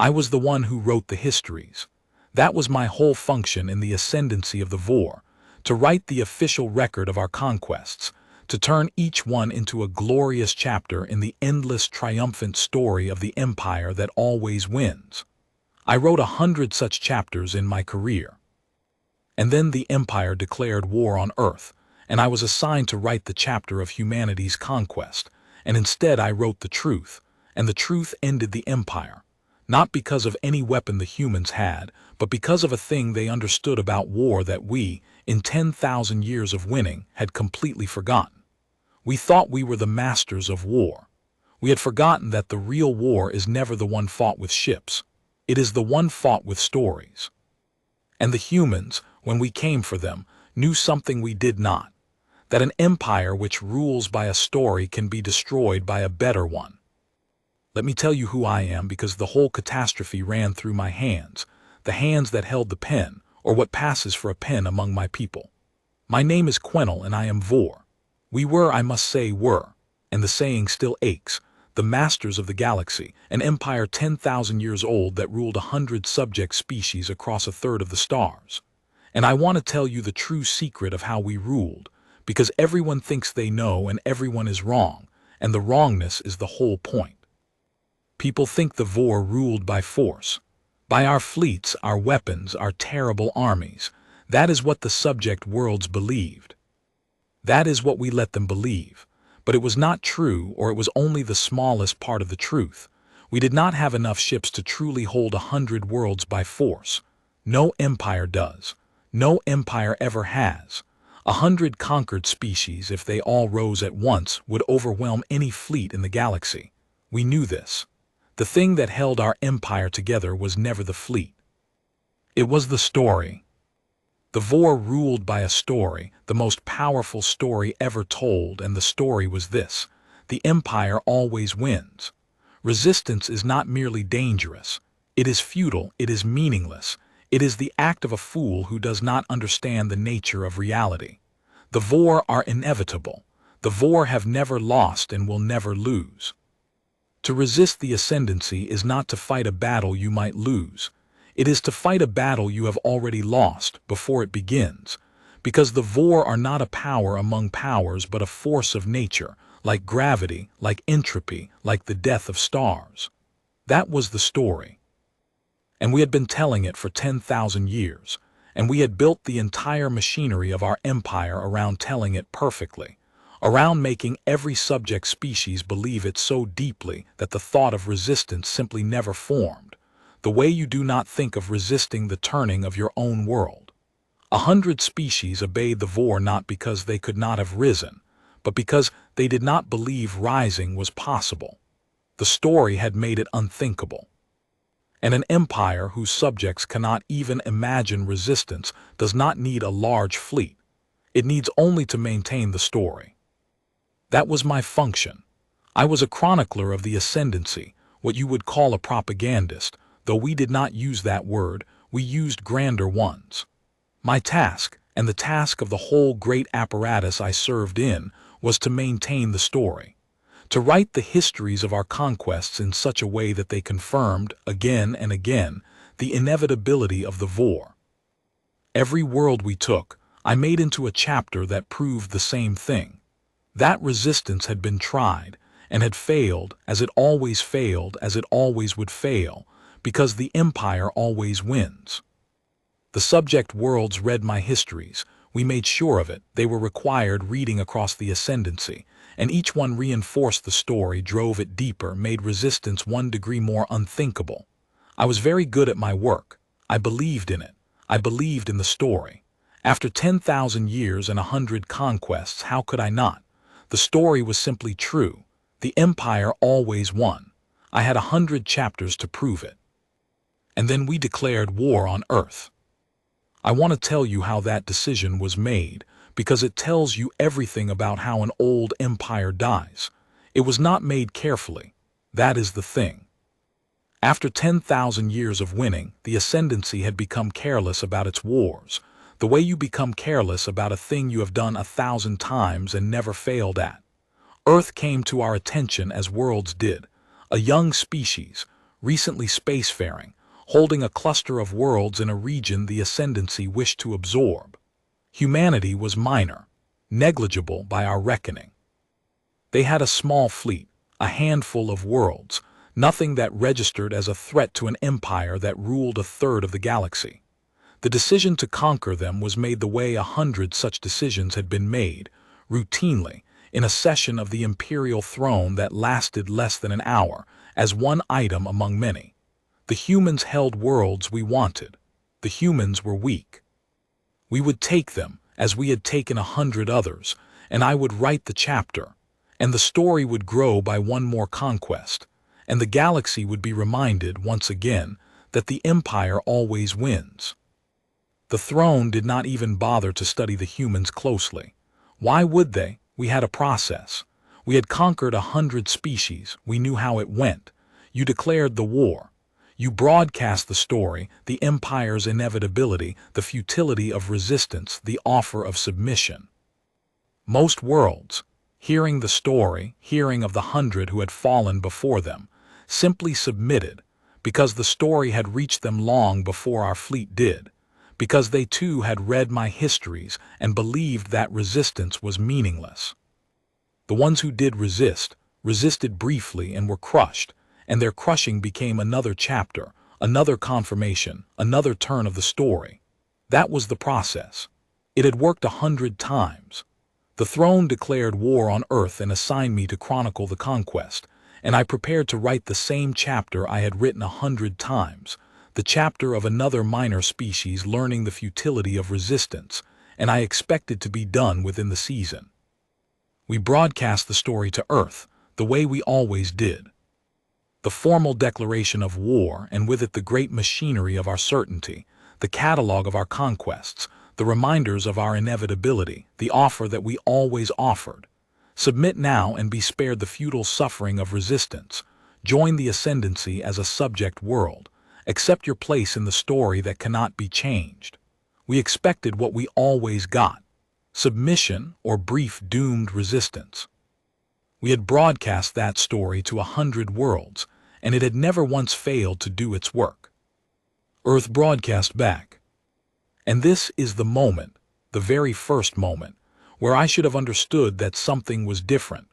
I was the one who wrote the histories. That was my whole function in the ascendancy of the Vaur, to write the official record of our conquests, to turn each one into a glorious chapter in the endless triumphant story of the empire that always wins. I wrote 100 such chapters in my career. And then the empire declared war on Earth, and I was assigned to write the chapter of humanity's conquest, and instead I wrote the truth, and the truth ended the empire, not because of any weapon the humans had, but because of a thing they understood about war that we, in 10,000 years of winning, had completely forgotten. We thought we were the masters of war. We had forgotten that the real war is never the one fought with ships. It is the one fought with stories. And the humans, when we came for them, knew something we did not, that an empire which rules by a story can be destroyed by a better one. Let me tell you who I am, because the whole catastrophe ran through my hands, the hands that held the pen, or what passes for a pen among my people. My name is Quenel, and I am Vaur. We were, I must say, and the saying still aches, the masters of the galaxy, an empire 10,000 years old that ruled 100 subject species across a third of the stars. And I want to tell you the true secret of how we ruled, because everyone thinks they know and everyone is wrong, and the wrongness is the whole point. People think the Vaur ruled by force, by our fleets, our weapons, our terrible armies. That is what the subject worlds believed. That is what we let them believe. But it was not true, or it was only the smallest part of the truth. We did not have enough ships to truly hold 100 worlds by force. No empire does. No empire ever has. 100 conquered species, if they all rose at once, would overwhelm any fleet in the galaxy. We knew this. The thing that held our empire together was never the fleet. It was the story. The Vaur ruled by a story, the most powerful story ever told, and the story was this: the empire always wins. Resistance is not merely dangerous. It is futile, it is meaningless. It is the act of a fool who does not understand the nature of reality. The Vaur are inevitable. The Vaur have never lost and will never lose. To resist the Ascendancy is not to fight a battle you might lose. It is to fight a battle you have already lost before it begins, because the Vaur are not a power among powers but a force of nature, like gravity, like entropy, like the death of stars. That was the story. And we had been telling it for 10,000 years, and we had built the entire machinery of our empire around telling it perfectly, around making every subject species believe it so deeply that the thought of resistance simply never formed, the way you do not think of resisting the turning of your own world. 100 species obeyed the Vaur not because they could not have risen, but because they did not believe rising was possible. The story had made it unthinkable. And an empire whose subjects cannot even imagine resistance does not need a large fleet. It needs only to maintain the story. That was my function. I was a chronicler of the Ascendancy, what you would call a propagandist, though we did not use that word, we used grander ones. My task, and the task of the whole great apparatus I served in, was to maintain the story, to write the histories of our conquests in such a way that they confirmed, again and again, the inevitability of the Vaur. Every world we took, I made into a chapter that proved the same thing. That resistance had been tried, and had failed, as it always failed, as it always would fail, because the empire always wins. The subject worlds read my histories. We made sure of it. They were required reading across the Ascendancy, and each one reinforced the story, drove it deeper, made resistance 1 degree more unthinkable. I was very good at my work. I believed in it. I believed in the story. After 10,000 years and 100 conquests, how could I not? The story was simply true. The empire always won. I had 100 chapters to prove it. And then we declared war on Earth. I want to tell you how that decision was made, because it tells you everything about how an old empire dies. It was not made carefully. That is the thing. After 10,000 years of winning, the Ascendancy had become careless about its wars, the way you become careless about a thing you have done 1,000 times and never failed at. Earth came to our attention as worlds did, a young species, recently spacefaring, holding a cluster of worlds in a region the Ascendancy wished to absorb. Humanity was minor, negligible by our reckoning. They had a small fleet, a handful of worlds, nothing that registered as a threat to an empire that ruled a third of the galaxy. The decision to conquer them was made the way 100 such decisions had been made, routinely, in a session of the imperial throne that lasted less than an hour, as one item among many. The humans held worlds we wanted. The humans were weak. We would take them, as we had taken 100 others, and I would write the chapter, and the story would grow by one more conquest, and the galaxy would be reminded once again that the empire always wins. The throne did not even bother to study the humans closely. Why would they? We had a process. We had conquered 100 species. We knew how it went. You declared the war. You broadcast the story, the empire's inevitability, the futility of resistance, the offer of submission. Most worlds, hearing the story, hearing of the 100 who had fallen before them, simply submitted, because the story had reached them long before our fleet did, because they too had read my histories and believed that resistance was meaningless. The ones who did resist, resisted briefly and were crushed, and their crushing became another chapter, another confirmation, another turn of the story. That was the process. It had worked 100 times. The throne declared war on Earth and assigned me to chronicle the conquest, and I prepared to write the same chapter I had written 100 times, the chapter of another minor species learning the futility of resistance, and I expected to be done within the season. We broadcast the story to Earth, the way we always did. The formal declaration of war, and with it the great machinery of our certainty, the catalogue of our conquests, the reminders of our inevitability, the offer that we always offered. Submit now and be spared the futile suffering of resistance. Join the Ascendancy as a subject world. Accept your place in the story that cannot be changed. We expected what we always got: submission or brief doomed resistance. We had broadcast that story to 100 worlds, and it had never once failed to do its work. Earth broadcast back. And this is the moment, the very first moment, where I should have understood that something was different,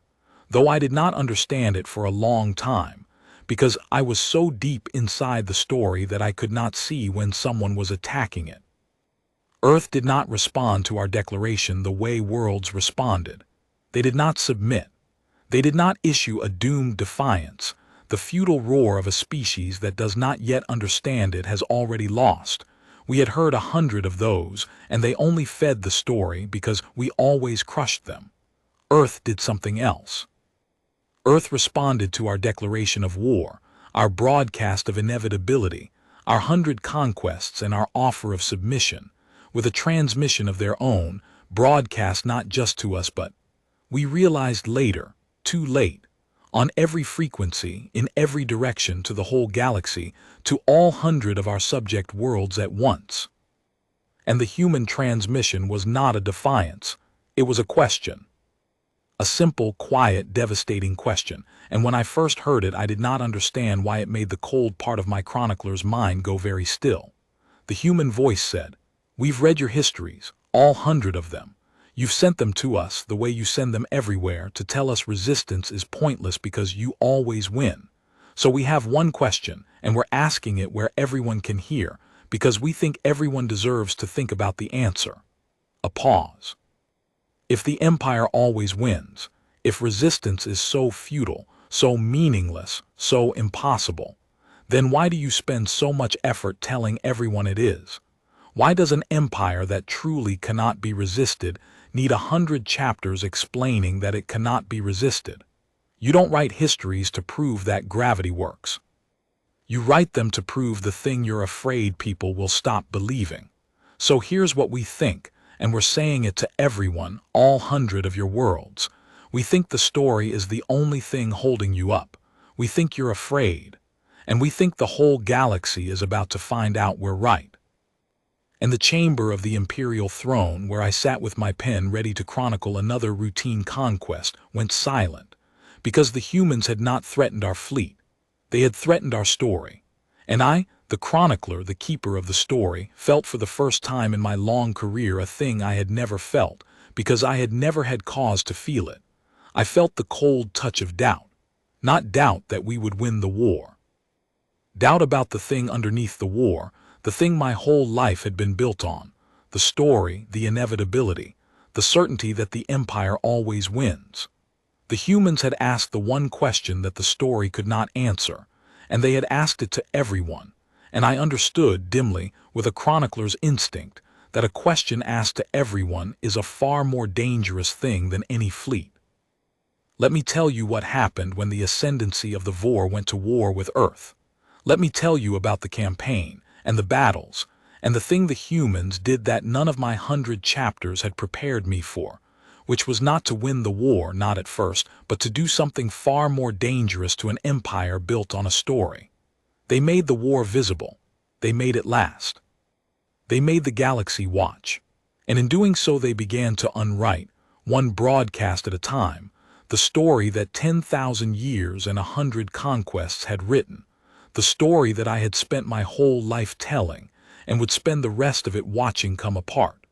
though I did not understand it for a long time, because I was so deep inside the story that I could not see when someone was attacking it. Earth did not respond to our declaration the way worlds responded. They did not submit. They did not issue a doomed defiance. The futile roar of a species that does not yet understand it has already lost. We had heard 100 of those, and they only fed the story because we always crushed them. Earth did something else. Earth responded to our declaration of war, our broadcast of inevitability, our 100 conquests and our offer of submission, with a transmission of their own, broadcast not just to us but, we realized later, too late, on every frequency, in every direction to the whole galaxy, to all 100 of our subject worlds at once. And the human transmission was not a defiance, it was a question. A simple, quiet, devastating question, and when I first heard it I did not understand why it made the cold part of my chronicler's mind go very still. The human voice said, "We've read your histories, all 100 of them. You've sent them to us the way you send them everywhere to tell us resistance is pointless because you always win. So we have one question, and we're asking it where everyone can hear, because we think everyone deserves to think about the answer." A pause. If the empire always wins, if resistance is so futile, so meaningless, so impossible, then why do you spend so much effort telling everyone it is? Why does an empire that truly cannot be resisted need 100 chapters explaining that it cannot be resisted? You don't write histories to prove that gravity works. You write them to prove the thing you're afraid people will stop believing. So here's what we think, and we're saying it to everyone, all 100 of your worlds. We think the story is the only thing holding you up. We think you're afraid. And we think the whole galaxy is about to find out we're right. And the chamber of the imperial throne, where I sat with my pen ready to chronicle another routine conquest, went silent, because the humans had not threatened our fleet. They had threatened our story. And I, the chronicler, the keeper of the story, felt for the first time in my long career a thing I had never felt, because I had never had cause to feel it. I felt the cold touch of doubt. Not doubt that we would win the war. Doubt about the thing underneath the war, the thing my whole life had been built on, the story, the inevitability, the certainty that the Empire always wins. The humans had asked the one question that the story could not answer, and they had asked it to everyone, and I understood dimly, with a chronicler's instinct, that a question asked to everyone is a far more dangerous thing than any fleet. Let me tell you what happened when the Ascendancy of the Vaur went to war with Earth. Let me tell you about the campaign, and the battles, and the thing the humans did that none of my 100 chapters had prepared me for, which was not to win the war, not at first, but to do something far more dangerous to an empire built on a story. They made the war visible. They made it last. They made the galaxy watch. And in doing so they began to unwrite, one broadcast at a time, the story that 10,000 years and 100 conquests had written, the story that I had spent my whole life telling, and would spend the rest of it watching come apart.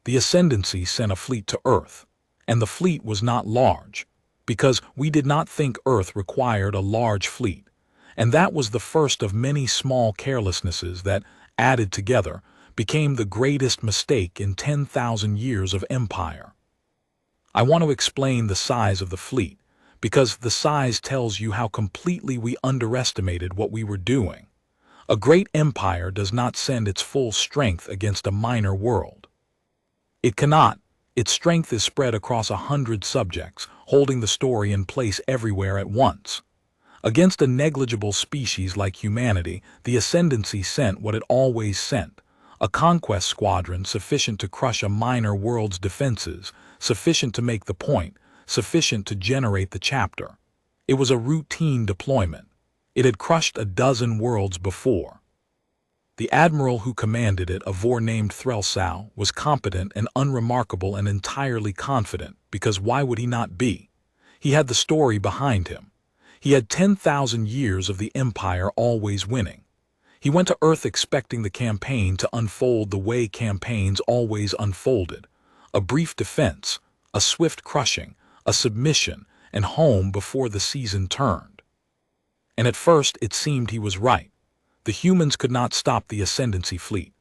The Ascendancy sent a fleet to Earth, and the fleet was not large, because we did not think Earth required a large fleet, and that was the first of many small carelessnesses that, added together, became the greatest mistake in 10,000 years of empire. I want to explain the size of the fleet, because the size tells you how completely we underestimated what we were doing. A great empire does not send its full strength against a minor world. It cannot. Its strength is spread across 100 subjects, holding the story in place everywhere at once. Against a negligible species like humanity, the Ascendancy sent what it always sent, a conquest squadron sufficient to crush a minor world's defenses, sufficient to make the point, sufficient to generate the chapter. It was a routine deployment. It had crushed a dozen worlds before. The admiral who commanded it, a Vaur named Threlsau, was competent and unremarkable and entirely confident, because why would he not be? He had the story behind him. He had 10,000 years of the Empire always winning. He went to Earth expecting the campaign to unfold the way campaigns always unfolded. A brief defense, a swift crushing, a submission, and home before the season turned. And at first it seemed he was right. The humans could not stop the Ascendancy fleet.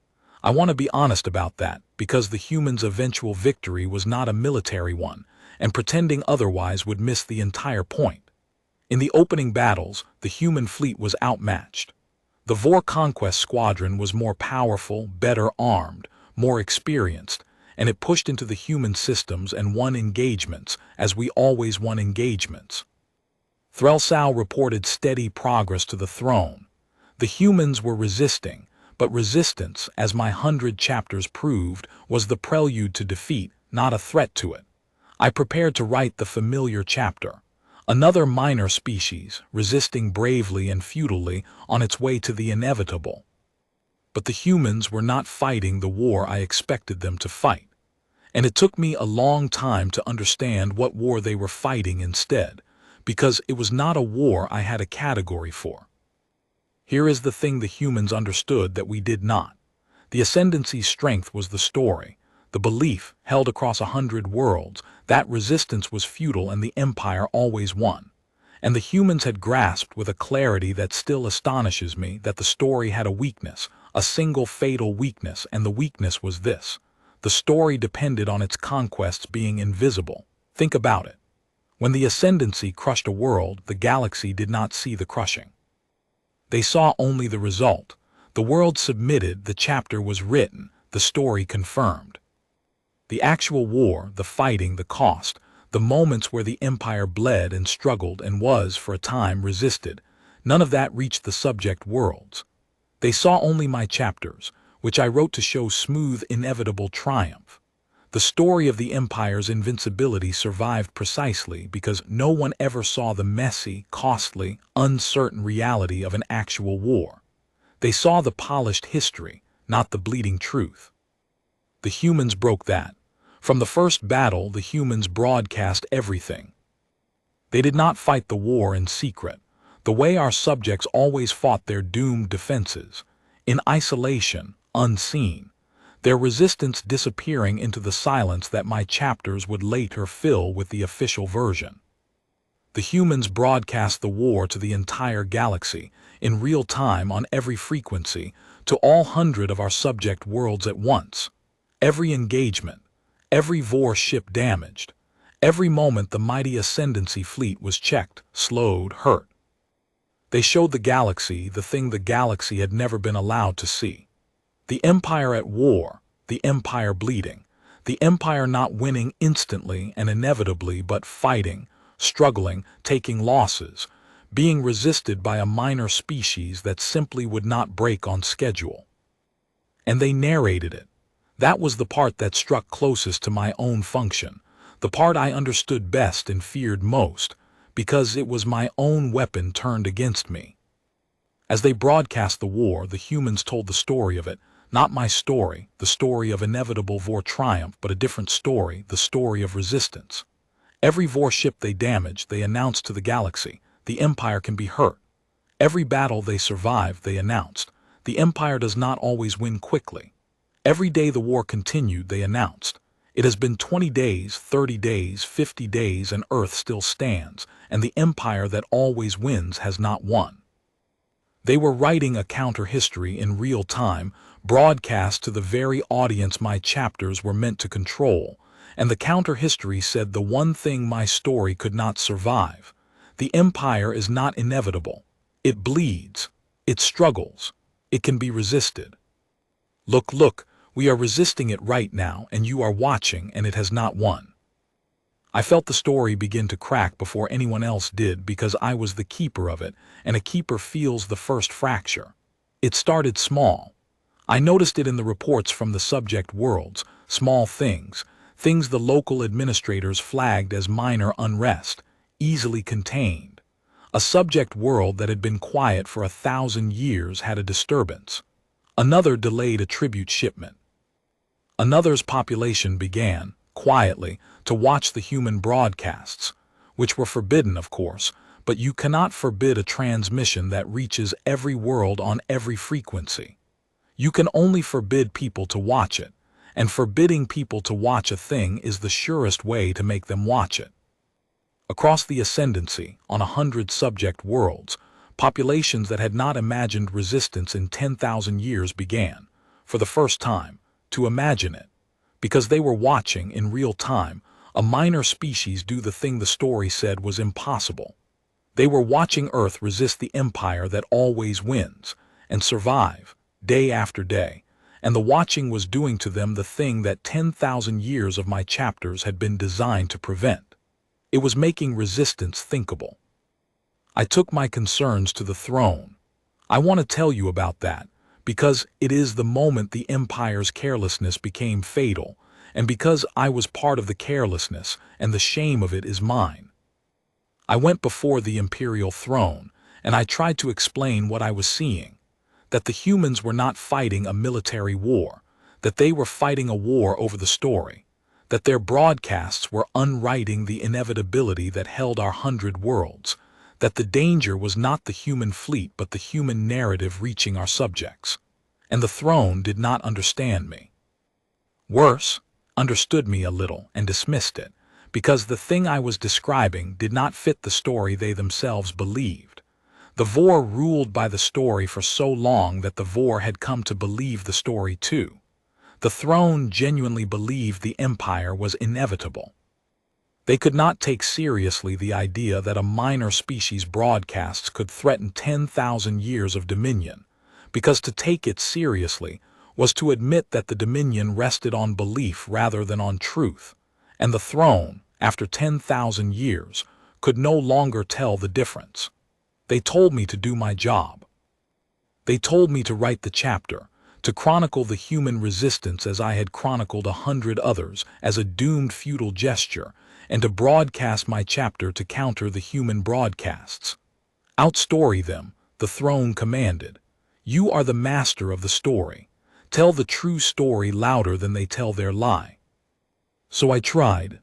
I want to be honest about that, because the humans' eventual victory was not a military one, and pretending otherwise would miss the entire point. In the opening battles, the human fleet was outmatched. The Vaur conquest squadron was more powerful, better armed, more experienced, and it pushed into the human systems and won engagements, as we always won engagements. Threlsau reported steady progress to the throne. The humans were resisting, but resistance, as my 100 chapters proved, was the prelude to defeat, not a threat to it. I prepared to write the familiar chapter. Another minor species, resisting bravely and futilely on its way to the inevitable. But the humans were not fighting the war I expected them to fight. And it took me a long time to understand what war they were fighting instead, because it was not a war I had a category for. Here is the thing the humans understood that we did not. The Ascendancy's strength was the story, the belief, held across 100 worlds, that resistance was futile and the Empire always won. And the humans had grasped with a clarity that still astonishes me that the story had a weakness, a single fatal weakness, and the weakness was this. The story depended on its conquests being invisible. Think about it. When the Ascendancy crushed a world, the galaxy did not see the crushing. They saw only the result. The world submitted, the chapter was written, the story confirmed. The actual war, the fighting, the cost, the moments where the Empire bled and struggled and was, for a time, resisted, none of that reached the subject worlds. They saw only my chapters, which I wrote to show smooth, inevitable triumph. The story of the Empire's invincibility survived precisely because no one ever saw the messy, costly, uncertain reality of an actual war. They saw the polished history, not the bleeding truth. The humans broke that. From the first battle, the humans broadcast everything. They did not fight the war in secret. the way our subjects always fought their doomed defenses, in isolation, unseen, their resistance disappearing into the silence that my chapters would later fill with the official version. The humans broadcast the war to the entire galaxy, in real time on every frequency, to all 100 of our subject worlds at once. Every engagement, every Vaur ship damaged, every moment the mighty Ascendancy fleet was checked, slowed, hurt. They showed the galaxy the thing the galaxy had never been allowed to see. The Empire at war, the Empire bleeding, the Empire not winning instantly and inevitably but fighting, struggling, taking losses, being resisted by a minor species that simply would not break on schedule. And they narrated it. That was the part that struck closest to my own function, the part I understood best and feared most, because it was my own weapon turned against me. As they broadcast the war, the humans told the story of it, not my story, the story of inevitable Vaur triumph, but a different story, the story of resistance. Every Vaur ship they damaged, they announced to the galaxy, the Empire can be hurt. Every battle they survived, they announced, the Empire does not always win quickly. Every day the war continued, they announced, it has been 20 days, 30 days, 50 days, and Earth still stands, and the Empire that always wins has not won. They were writing a counter-history in real time, broadcast to the very audience my chapters were meant to control, and the counter-history said the one thing my story could not survive. The Empire is not inevitable. It bleeds. It struggles. It can be resisted. Look, we are resisting it right now, and you are watching, and it has not won. I felt the story begin to crack before anyone else did because I was the keeper of it, and a keeper feels the first fracture. It started small. I noticed it in the reports from the subject worlds, small things the local administrators flagged as minor unrest, easily contained. A subject world that had been quiet for 1,000 years had a disturbance. Another delayed a tribute shipment. Another's population began, quietly, to watch the human broadcasts, which were forbidden, of course, but you cannot forbid a transmission that reaches every world on every frequency. You can only forbid people to watch it, and forbidding people to watch a thing is the surest way to make them watch it. Across the Ascendancy, on 100 subject worlds, populations that had not imagined resistance in 10,000 years began, for the first time, to imagine it, because they were watching, in real time, a minor species do the thing the story said was impossible. They were watching Earth resist the Empire that always wins, and survive, day after day, and the watching was doing to them the thing that 10,000 years of my chapters had been designed to prevent. It was making resistance thinkable. I took my concerns to the throne. I want to tell you about that, because it is the moment the Empire's carelessness became fatal, and because I was part of the carelessness, and the shame of it is mine. I went before the Imperial throne, and I tried to explain what I was seeing, that the humans were not fighting a military war, that they were fighting a war over the story, that their broadcasts were unwriting the inevitability that held our 100 worlds, that the danger was not the human fleet but the human narrative reaching our subjects. And the throne did not understand me. Worse, understood me a little and dismissed it, because the thing I was describing did not fit the story they themselves believed. The Vaur ruled by the story for so long that the Vaur had come to believe the story too. The throne genuinely believed the Empire was inevitable. They could not take seriously the idea that a minor species broadcasts could threaten 10,000 years of dominion, because to take it seriously was to admit that the dominion rested on belief rather than on truth, and the throne, after 10,000 years, could no longer tell the difference. They told me to do my job. They told me to write the chapter, to chronicle the human resistance as I had chronicled 100 others as a doomed futile gesture, and to broadcast my chapter to counter the human broadcasts. Outstory them, the throne commanded. You are the master of the story. Tell the true story louder than they tell their lie. So I tried.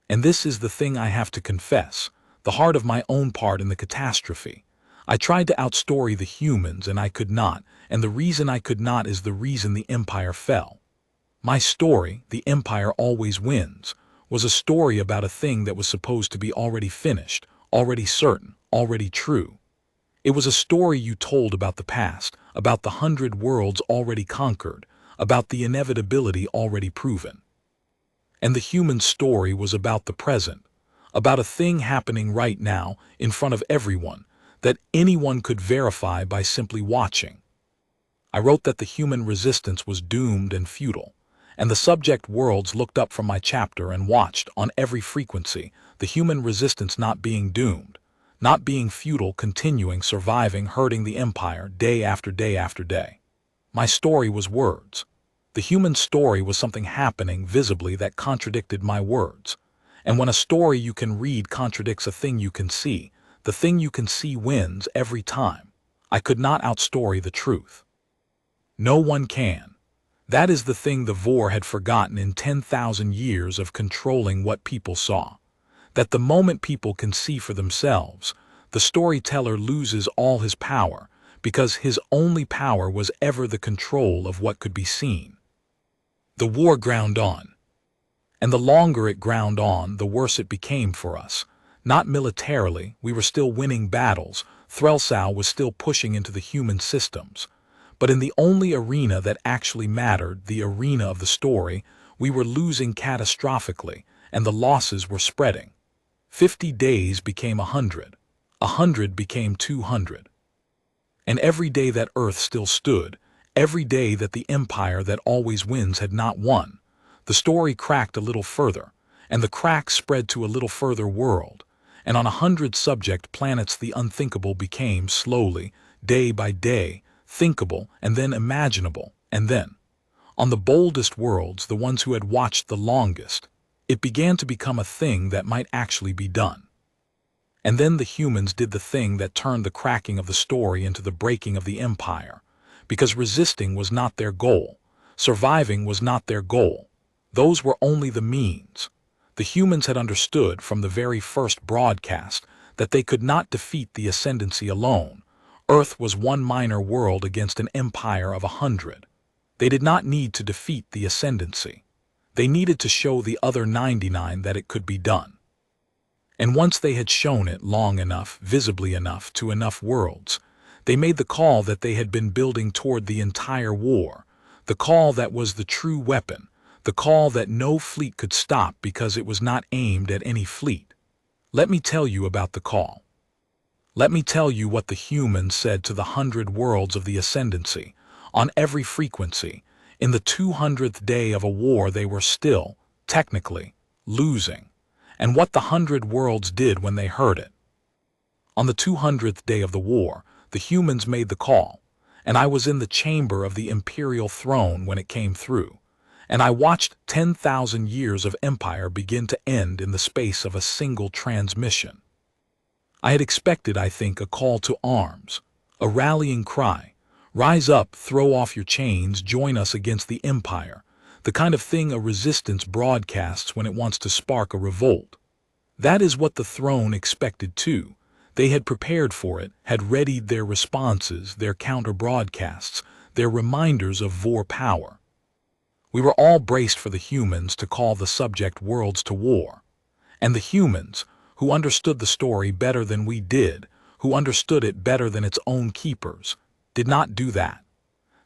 And this is the thing I have to confess, the heart of my own part in the catastrophe. I tried to outstory the humans and I could not, and the reason I could not is the reason the Empire fell. My story, The Empire Always Wins, was a story about a thing that was supposed to be already finished, already certain, already true. It was a story you told about the past, about the 100 worlds already conquered, about the inevitability already proven. And the human story was about the present, about a thing happening right now in front of everyone, that anyone could verify by simply watching. I wrote that the human resistance was doomed and futile, and the subject worlds looked up from my chapter and watched, on every frequency, the human resistance not being doomed, not being futile, continuing, surviving, hurting the Empire day after day after day. My story was words. The human story was something happening visibly that contradicted my words. And when a story you can read contradicts a thing you can see, the thing you can see wins every time. I could not outstory the truth. No one can. That is the thing the Vaur had forgotten in 10,000 years of controlling what people saw. That the moment people can see for themselves, the storyteller loses all his power, because his only power was ever the control of what could be seen. The war ground on. And the longer it ground on, the worse it became for us. Not militarily, we were still winning battles, Threlsau was still pushing into the human systems. But in the only arena that actually mattered, the arena of the story, we were losing catastrophically, and the losses were spreading. 50 days became 100. 100 became 200. And every day that Earth still stood, every day that the Empire that always wins had not won, the story cracked a little further, and the crack spread to a little further world, and on 100 subject planets the unthinkable became slowly, day by day, thinkable and then imaginable, and then, on the boldest worlds, the ones who had watched the longest, it began to become a thing that might actually be done. And then the humans did the thing that turned the cracking of the story into the breaking of the Empire, because resisting was not their goal, surviving was not their goal. Those were only the means. The humans had understood from the very first broadcast that they could not defeat the Ascendancy alone. Earth was one minor world against an empire of 100. They did not need to defeat the Ascendancy. They needed to show the other 99 that it could be done. And once they had shown it long enough, visibly enough, to enough worlds, they made the call that they had been building toward the entire war, the call that was the true weapon, the call that no fleet could stop because it was not aimed at any fleet. Let me tell you about the call. Let me tell you what the humans said to the 100 worlds of the Ascendancy, on every frequency. In the 200th day of a war they were still, technically, losing, and what the 100 worlds did when they heard it. On the 200th day of the war, the humans made the call, and I was in the chamber of the imperial throne when it came through, and I watched 10,000 years of empire begin to end in the space of a single transmission. I had expected, I think, a call to arms, a rallying cry, rise up, throw off your chains, join us against the empire, the kind of thing a resistance broadcasts when it wants to spark a revolt. That is what the throne expected too. They had prepared for it, had readied their responses, their counter-broadcasts, their reminders of Vaur power. We were all braced for the humans to call the subject worlds to war. And the humans, who understood the story better than we did, who understood it better than its own keepers, did not do that.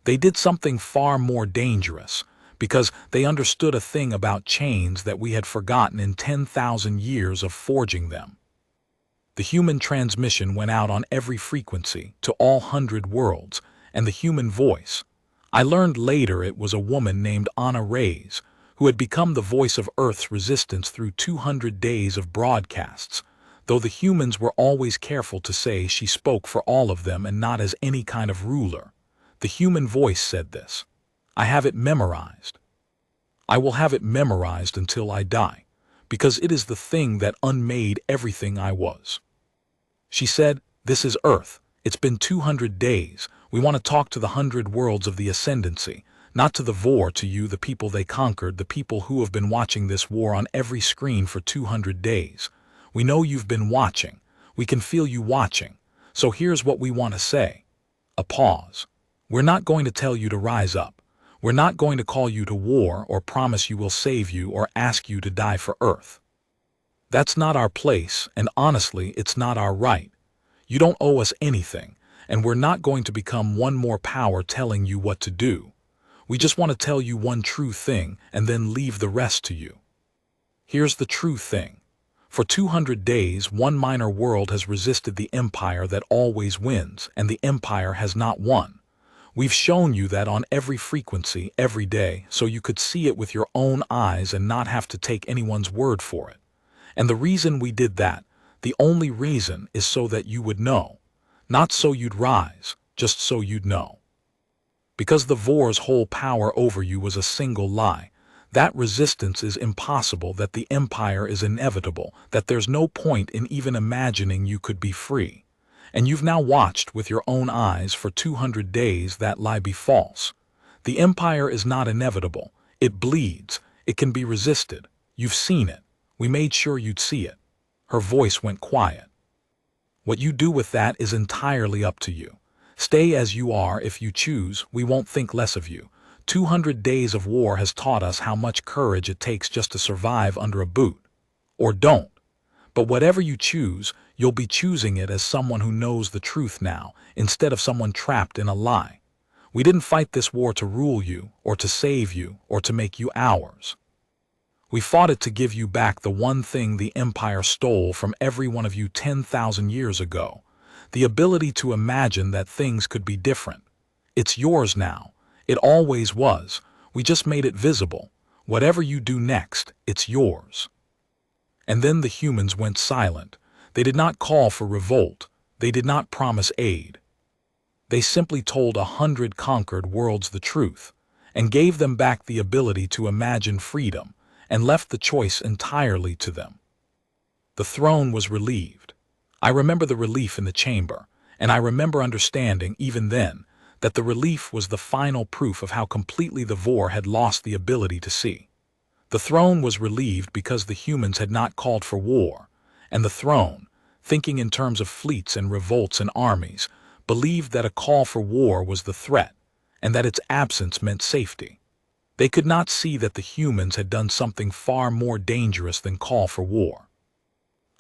They did something far more dangerous, because they understood a thing about chains that we had forgotten in 10,000 years of forging them. The human transmission went out on every frequency, to all 100 worlds, and the human voice. I learned later it was a woman named Anna Reyes, who had become the voice of Earth's resistance through 200 days of broadcasts, though the humans were always careful to say she spoke for all of them and not as any kind of ruler. The human voice said this. I have it memorized. I will have it memorized until I die, because it is the thing that unmade everything I was. She said, this is Earth. It's been 200 days. We want to talk to the 100 worlds of the Ascendancy, not to the Vaur, to you, the people they conquered, the people who have been watching this war on every screen for 200 days. We know you've been watching. We can feel you watching. So here's what we want to say. A pause. We're not going to tell you to rise up. We're not going to call you to war or promise you will save you or ask you to die for Earth. That's not our place, and honestly, it's not our right. You don't owe us anything, and we're not going to become one more power telling you what to do. We just want to tell you one true thing and then leave the rest to you. Here's the true thing. For 200 days, one minor world has resisted the empire that always wins, and the empire has not won. We've shown you that on every frequency, every day, so you could see it with your own eyes and not have to take anyone's word for it. And the reason we did that, the only reason, is so that you would know. Not so you'd rise, just so you'd know. Because the Vaur's whole power over you was a single lie. That resistance is impossible, that the empire is inevitable, that there's no point in even imagining you could be free. And you've now watched with your own eyes for 200 days that lie be false. The empire is not inevitable. It bleeds. It can be resisted. You've seen it. We made sure you'd see it. Her voice went quiet. What you do with that is entirely up to you. Stay as you are if you choose. We won't think less of you. 200 days of war has taught us how much courage it takes just to survive under a boot. Or don't. But whatever you choose, you'll be choosing it as someone who knows the truth now, instead of someone trapped in a lie. We didn't fight this war to rule you, or to save you, or to make you ours. We fought it to give you back the one thing the empire stole from every one of you 10,000 years ago. The ability to imagine that things could be different. It's yours now. It always was. We just made it visible. Whatever you do next, it's yours. And then the humans went silent. They did not call for revolt. They did not promise aid. They simply told 100 conquered worlds the truth, and gave them back the ability to imagine freedom, and left the choice entirely to them. The throne was relieved. I remember the relief in the chamber, and I remember understanding, even then, that the relief was the final proof of how completely the Vaur had lost the ability to see. The throne was relieved because the humans had not called for war, and the throne, thinking in terms of fleets and revolts and armies, believed that a call for war was the threat, and that its absence meant safety. They could not see that the humans had done something far more dangerous than call for war.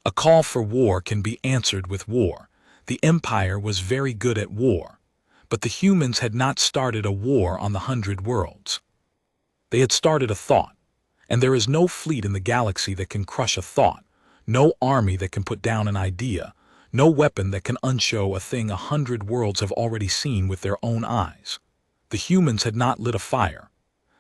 A call for war can be answered with war. The Empire was very good at war, but the humans had not started a war on the 100 worlds. They had started a thought, and there is no fleet in the galaxy that can crush a thought, no army that can put down an idea, no weapon that can unshow a thing 100 worlds have already seen with their own eyes. The humans had not lit a fire.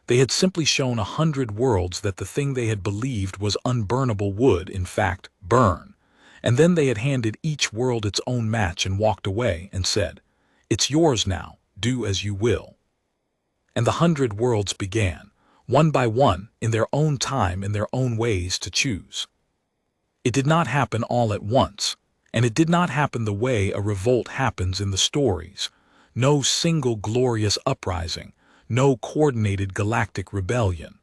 They had simply shown 100 worlds that the thing they had believed was unburnable would, in fact, burn. And then they had handed each world its own match and walked away and said, "It's yours now, do as you will." And the 100 worlds began, one by one, in their own time, in their own ways to choose. It did not happen all at once, and it did not happen the way a revolt happens in the stories. No single glorious uprising, no coordinated galactic rebellion.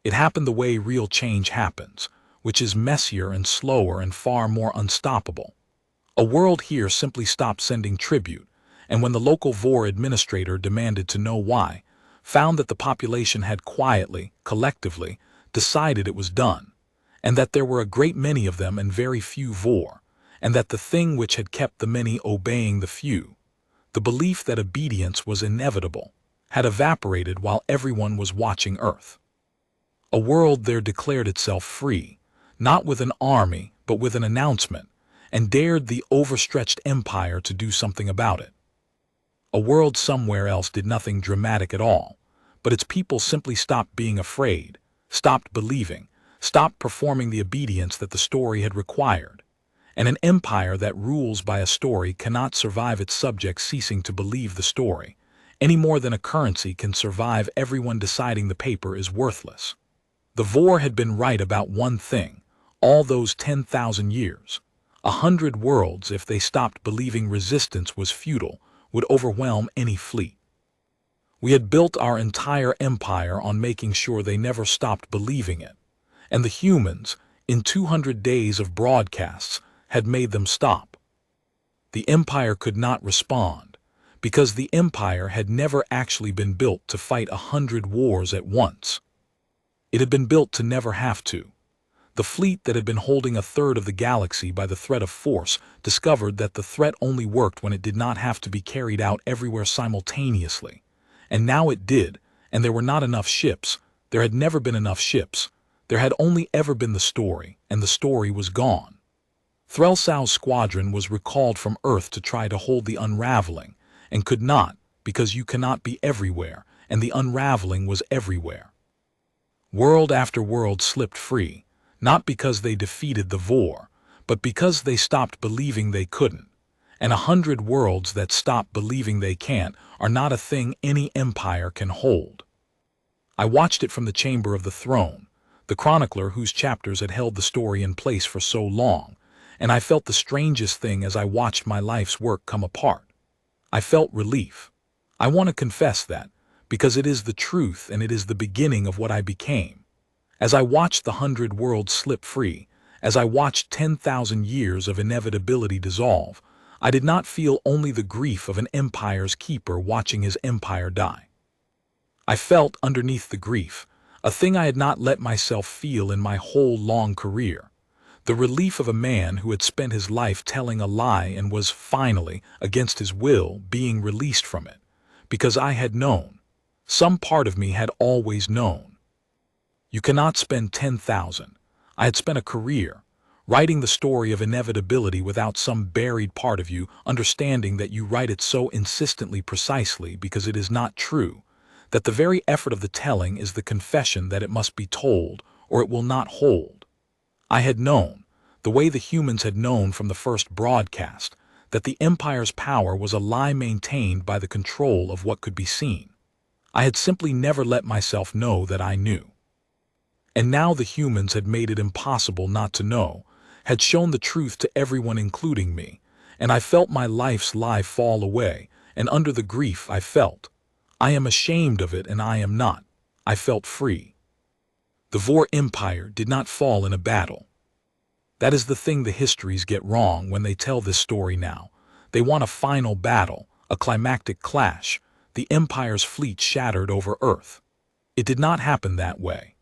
It happened the way real change happens, which is messier and slower and far more unstoppable. A world here simply stopped sending tribute, and when the local Vaur administrator demanded to know why, found that the population had quietly, collectively, decided it was done, and that there were a great many of them and very few Vaur, and that the thing which had kept the many obeying the few, the belief that obedience was inevitable, had evaporated while everyone was watching Earth. A world there declared itself free, not with an army, but with an announcement, and dared the overstretched empire to do something about it. A world somewhere else did nothing dramatic at all, but its people simply stopped being afraid, stopped believing, stopped performing the obedience that the story had required. And an empire that rules by a story cannot survive its subjects ceasing to believe the story, any more than a currency can survive everyone deciding the paper is worthless. The Vaur had been right about one thing, all those 10,000 years. 100 worlds, if they stopped believing resistance was futile, would overwhelm any fleet. We had built our entire empire on making sure they never stopped believing it, and the humans, in 200 days of broadcasts, had made them stop. The Empire could not respond, because the Empire had never actually been built to fight 100 wars at once. It had been built to never have to. The fleet that had been holding a third of the galaxy by the threat of force discovered that the threat only worked when it did not have to be carried out everywhere simultaneously. And now it did, and there were not enough ships. There had never been enough ships. There had only ever been the story, and the story was gone. Threlsau's squadron was recalled from Earth to try to hold the unraveling, and could not, because you cannot be everywhere, and the unraveling was everywhere. World after world slipped free, not because they defeated the Vaur, but because they stopped believing they couldn't. And 100 worlds that stop believing they can't are not a thing any empire can hold. I watched it from the chamber of the throne, the chronicler whose chapters had held the story in place for so long, and I felt the strangest thing as I watched my life's work come apart. I felt relief. I want to confess that, because it is the truth and it is the beginning of what I became. As I watched the 100 worlds slip free, as I watched 10,000 years of inevitability dissolve, I did not feel only the grief of an empire's keeper watching his empire die. I felt, underneath the grief, a thing I had not let myself feel in my whole long career. The relief of a man who had spent his life telling a lie and was finally, against his will, being released from it. Because I had known. Some part of me had always known. You cannot spend 10,000. I had spent a career, writing the story of inevitability without some buried part of you understanding that you write it so insistently precisely because it is not true, that the very effort of the telling is the confession that it must be told or it will not hold. I had known, the way the humans had known from the first broadcast, that the Empire's power was a lie maintained by the control of what could be seen. I had simply never let myself know that I knew. And now the humans had made it impossible not to know, had shown the truth to everyone including me, and I felt my life's lie fall away, and under the grief I felt. I am ashamed of it and I am not. I felt free. The Vaur Empire did not fall in a battle. That is the thing the histories get wrong when they tell this story now. They want a final battle, a climactic clash, the Empire's fleet shattered over Earth. It did not happen that way.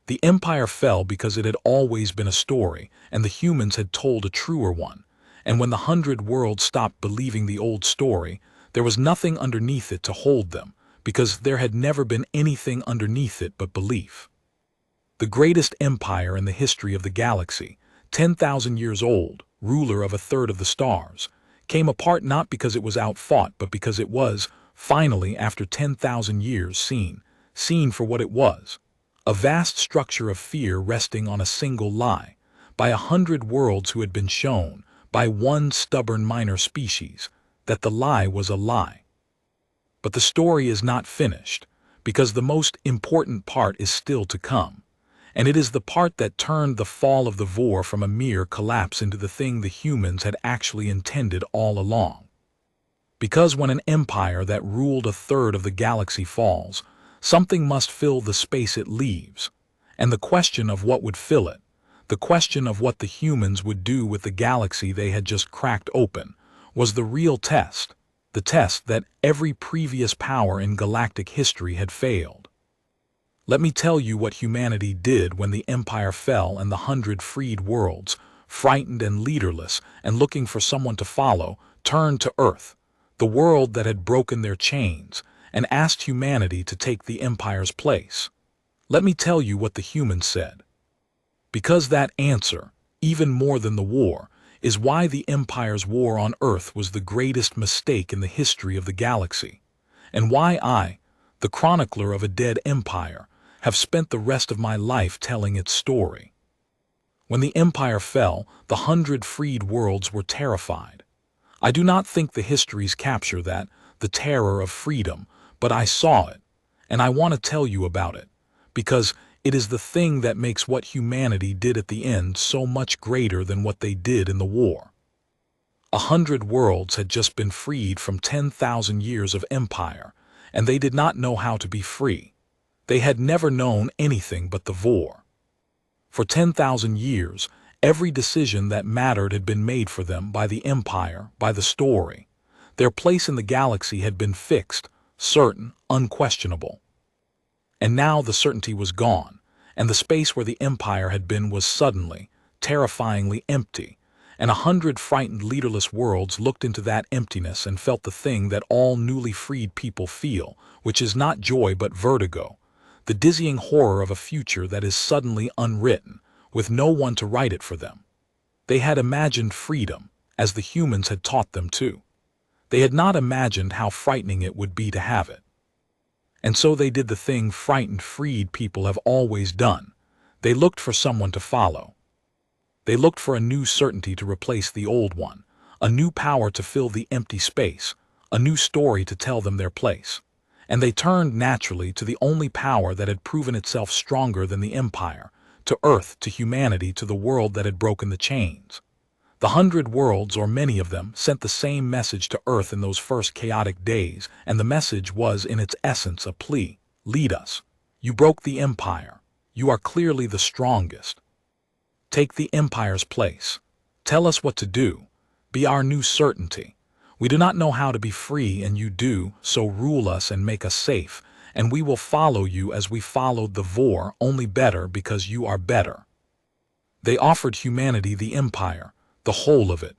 The Empire fell because it had always been a story, and the humans had told a truer one. And when the 100 worlds stopped believing the old story, there was nothing underneath it to hold them, because there had never been anything underneath it but belief. The greatest empire in the history of the galaxy, 10,000 years old, ruler of a third of the stars, came apart not because it was outfought, but because it was, finally, after 10,000 years, seen for what it was. A vast structure of fear resting on a single lie, by 100 worlds who had been shown, by one stubborn minor species, that the lie was a lie. But the story is not finished, because the most important part is still to come. And it is the part that turned the fall of the Vaur from a mere collapse into the thing the humans had actually intended all along. Because when an empire that ruled a third of the galaxy falls, something must fill the space it leaves, and the question of what would fill it, the question of what the humans would do with the galaxy they had just cracked open, was the real test, the test that every previous power in galactic history had failed. Let me tell you what humanity did when the Empire fell and the 100 freed worlds, frightened and leaderless and looking for someone to follow, turned to Earth, the world that had broken their chains, and asked humanity to take the Empire's place. Let me tell you what the humans said. Because that answer, even more than the war, is why the Empire's war on Earth was the greatest mistake in the history of the galaxy, and why I, the chronicler of a dead empire, have spent the rest of my life telling its story. When the Empire fell, the 100 freed worlds were terrified. I do not think the histories capture that, the terror of freedom, but I saw it, and I want to tell you about it, because it is the thing that makes what humanity did at the end so much greater than what they did in the war. 100 worlds had just been freed from 10,000 years of empire, and they did not know how to be free. They had never known anything but the Vaur. For 10,000 years, Every decision that mattered had been made for them by the Empire, by the story. Their place in the galaxy had been fixed, certain, unquestionable. And now the certainty was gone, and the space where the Empire had been was suddenly, terrifyingly empty, and 100 frightened leaderless worlds looked into that emptiness and felt the thing that all newly freed people feel, which is not joy but vertigo, the dizzying horror of a future that is suddenly unwritten, with no one to write it for them. They had imagined freedom, as the humans had taught them to. They had not imagined how frightening it would be to have it. And so they did the thing frightened freed people have always done. They looked for someone to follow. They looked for a new certainty to replace the old one, a new power to fill the empty space, a new story to tell them their place. And they turned naturally to the only power that had proven itself stronger than the Empire, to Earth, to humanity, to the world that had broken the chains. The 100 worlds, or many of them, sent the same message to Earth in those first chaotic days, and the message was in its essence a plea: lead us. You broke the Empire. You are clearly the strongest. Take the Empire's place. Tell us what to do. Be our new certainty. We do not know how to be free, and you do, so rule us and make us safe, and we will follow you as we followed the Vaur, only better because you are better. They offered humanity the Empire, the whole of it.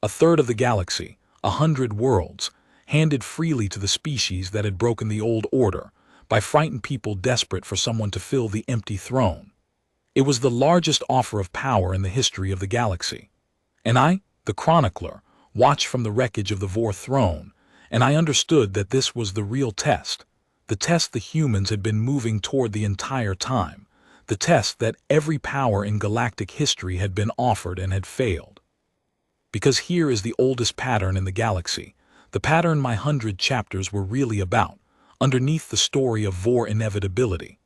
A third of the galaxy, 100 worlds, handed freely to the species that had broken the old order, by frightened people desperate for someone to fill the empty throne. It was the largest offer of power in the history of the galaxy. And I, the chronicler, watched from the wreckage of the Vaur throne, and I understood that this was the real test, the test the humans had been moving toward the entire time, the test that every power in galactic history had been offered and had failed. Because here is the oldest pattern in the galaxy, the pattern my 100 chapters were really about, underneath the story of Vaur inevitability.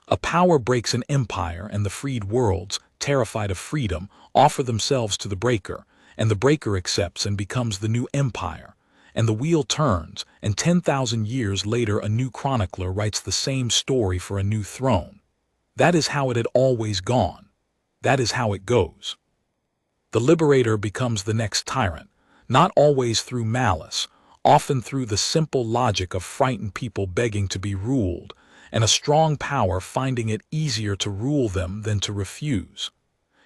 A power breaks an empire, and the freed worlds, terrified of freedom, offer themselves to the breaker, and the breaker accepts and becomes the new empire. And the wheel turns, and 10,000 years later a new chronicler writes the same story for a new throne. That is how it had always gone. That is how it goes. The liberator becomes the next tyrant, not always through malice, often through the simple logic of frightened people begging to be ruled, and a strong power finding it easier to rule them than to refuse.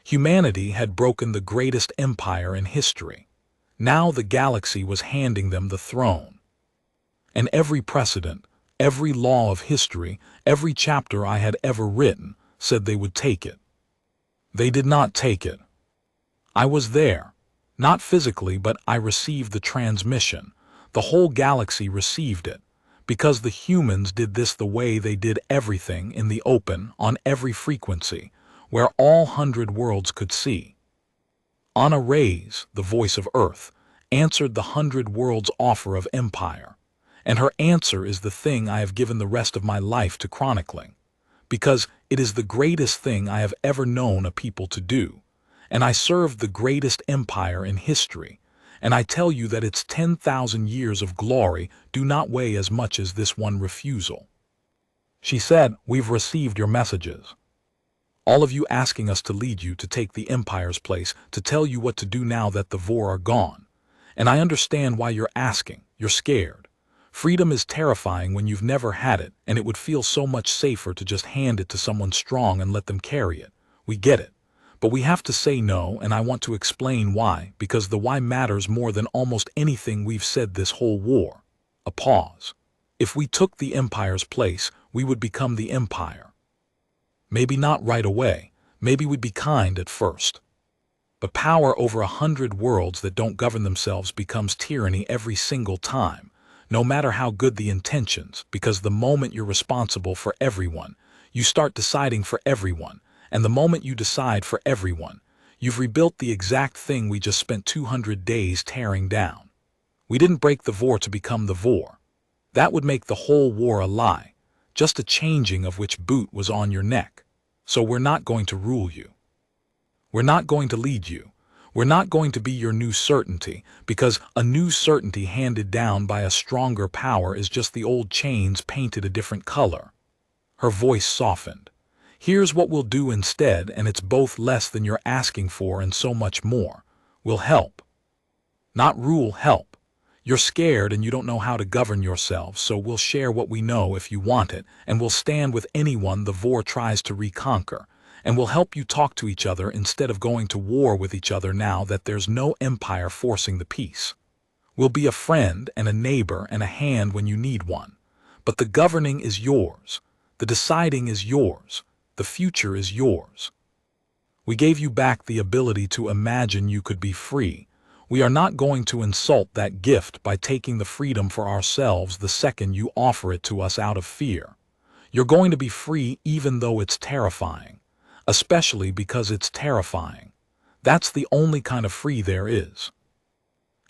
Humanity had broken the greatest empire in history. Now the galaxy was handing them the throne. And every precedent, every law of history, every chapter I had ever written, said they would take it. They did not take it. I was there, not physically, but I received the transmission. The whole galaxy received it, because the humans did this the way they did everything, in the open, on every frequency, where all 100 worlds could see. Anna Rays, the voice of Earth, answered the 100 worlds' offer of empire. And her answer is the thing I have given the rest of my life to chronicling, because it is the greatest thing I have ever known a people to do, and I served the greatest empire in history, and I tell you that its 10,000 years of glory do not weigh as much as this one refusal. She said, "We've received your messages. All of you asking us to lead you to take the Empire's place, to tell you what to do now that the Vaur are gone. And I understand why you're asking. You're scared. Freedom is terrifying when you've never had it, and it would feel so much safer to just hand it to someone strong and let them carry it. We get it. But we have to say no, and I want to explain why, because the why matters more than almost anything we've said this whole war." A pause. If we took the Empire's place, we would become the Empire. Maybe not right away. Maybe we'd be kind at first. But power over 100 worlds that don't govern themselves becomes tyranny every single time, no matter how good the intentions, because the moment you're responsible for everyone, you start deciding for everyone, and the moment you decide for everyone, you've rebuilt the exact thing we just spent 200 days tearing down. We didn't break the Vaur to become the Vaur. That would make the whole war a lie, just a changing of which boot was on your neck. So we're not going to rule you. We're not going to lead you. We're not going to be your new certainty, because a new certainty handed down by a stronger power is just the old chains painted a different color. Her voice softened. Here's what we'll do instead, and it's both less than you're asking for and so much more. We'll help. Not rule, help. You're scared and you don't know how to govern yourselves, so we'll share what we know if you want it, and we'll stand with anyone the Vaur tries to reconquer, and we'll help you talk to each other instead of going to war with each other now that there's no empire forcing the peace. We'll be a friend and a neighbor and a hand when you need one. But the governing is yours. The deciding is yours. The future is yours. We gave you back the ability to imagine you could be free. We are not going to insult that gift by taking the freedom for ourselves the second you offer it to us out of fear. You're going to be free even though it's terrifying, especially because it's terrifying. That's the only kind of free there is.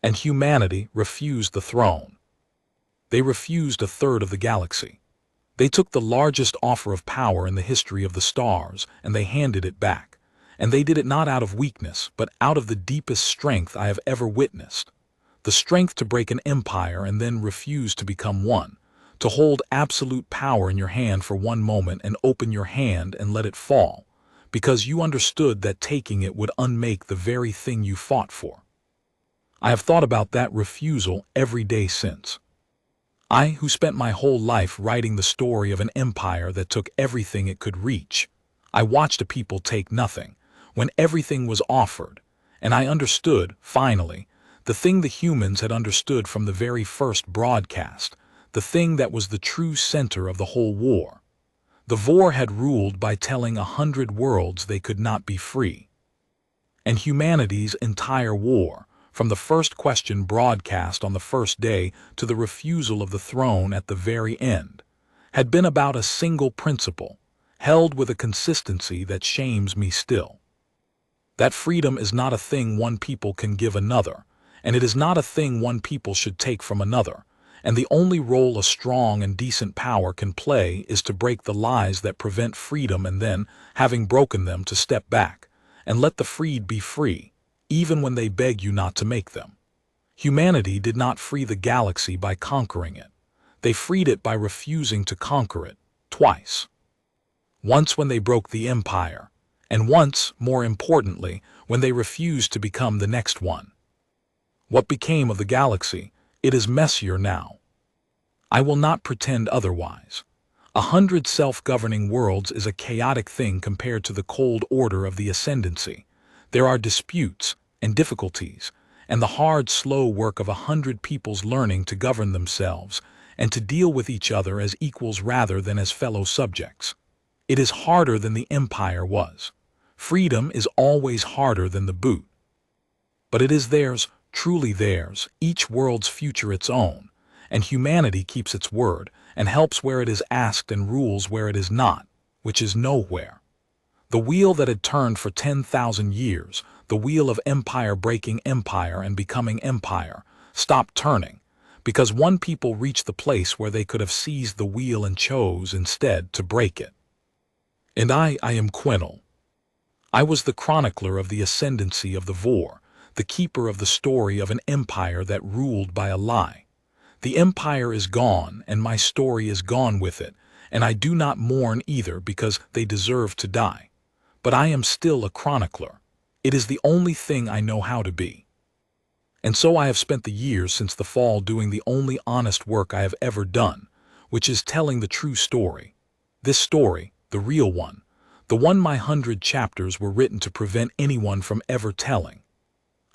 And humanity refused the throne. They refused a third of the galaxy. They took the largest offer of power in the history of the stars, and they handed it back. And they did it not out of weakness, but out of the deepest strength I have ever witnessed. The strength to break an empire and then refuse to become one, to hold absolute power in your hand for one moment and open your hand and let it fall, because you understood that taking it would unmake the very thing you fought for. I have thought about that refusal every day since. I, who spent my whole life writing the story of an empire that took everything it could reach, I watched a people take nothing, when everything was offered, and I understood, finally, the thing the humans had understood from the very first broadcast, the thing that was the true center of the whole war. The Vaur had ruled by telling 100 worlds they could not be free. And humanity's entire war, from the first question broadcast on the first day to the refusal of the throne at the very end, had been about a single principle, held with a consistency that shames me still. That freedom is not a thing one people can give another, and it is not a thing one people should take from another, and the only role a strong and decent power can play is to break the lies that prevent freedom and then, having broken them, to step back, and let the freed be free, even when they beg you not to make them. Humanity did not free the galaxy by conquering it. They freed it by refusing to conquer it, twice. Once when they broke the empire, and once, more importantly, when they refused to become the next one. What became of the galaxy? It is messier now. I will not pretend otherwise. 100 self-governing worlds is a chaotic thing compared to the cold order of the Ascendancy. There are disputes and difficulties, and the hard, slow work of 100 peoples learning to govern themselves and to deal with each other as equals rather than as fellow subjects. It is harder than the empire was. Freedom is always harder than the boot. But it is theirs, truly theirs, each world's future its own, and humanity keeps its word and helps where it is asked and rules where it is not, which is nowhere. The wheel that had turned for 10,000 years, the wheel of empire breaking empire and becoming empire, stopped turning, because one people reached the place where they could have seized the wheel and chose instead to break it. And I am Quenel. I was the chronicler of the ascendancy of the Vaur, the keeper of the story of an empire that ruled by a lie. The empire is gone, and my story is gone with it, and I do not mourn either because they deserve to die. But I am still a chronicler. It is the only thing I know how to be. And so I have spent the years since the fall doing the only honest work I have ever done, which is telling the true story. This story, the real one, the one my 100 chapters were written to prevent anyone from ever telling.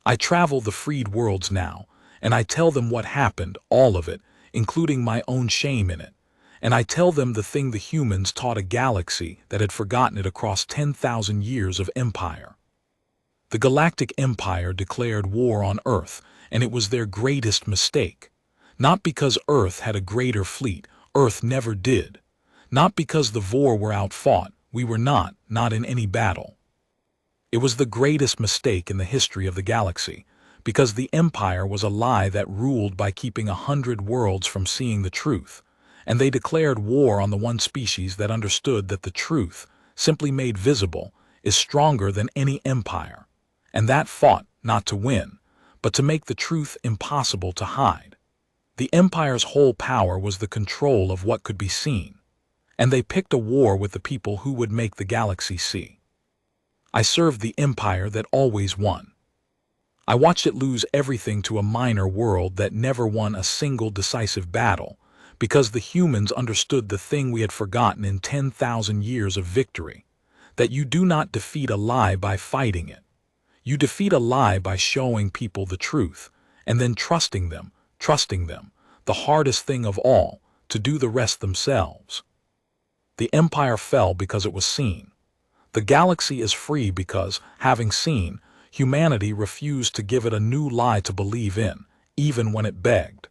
I travel the freed worlds now, and I tell them what happened, all of it, including my own shame in it. And I tell them the thing the humans taught a galaxy that had forgotten it across 10,000 years of empire. The Galactic Empire declared war on Earth, and it was their greatest mistake. Not because Earth had a greater fleet, Earth never did. Not because the Vaur were outfought, we were not in any battle. It was the greatest mistake in the history of the galaxy, because the Empire was a lie that ruled by keeping 100 worlds from seeing the truth, and they declared war on the one species that understood that the truth, simply made visible, is stronger than any empire, and that fought not to win, but to make the truth impossible to hide. The Empire's whole power was the control of what could be seen, and they picked a war with the people who would make the galaxy see. I served the empire that always won. I watched it lose everything to a minor world that never won a single decisive battle, because the humans understood the thing we had forgotten in 10,000 years of victory, that you do not defeat a lie by fighting it. You defeat a lie by showing people the truth, and then trusting them, the hardest thing of all, to do the rest themselves. The empire fell because it was seen. The galaxy is free because, having seen, humanity refused to give it a new lie to believe in, even when it begged.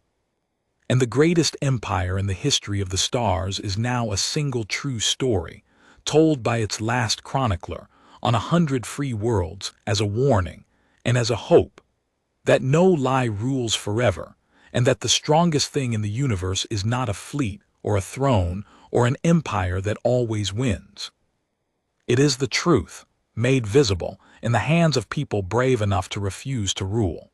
And the greatest empire in the history of the stars is now a single true story, told by its last chronicler on 100 free worlds as a warning and as a hope that no lie rules forever, and that the strongest thing in the universe is not a fleet or a throne or an empire that always wins. It is the truth, made visible in the hands of people brave enough to refuse to rule.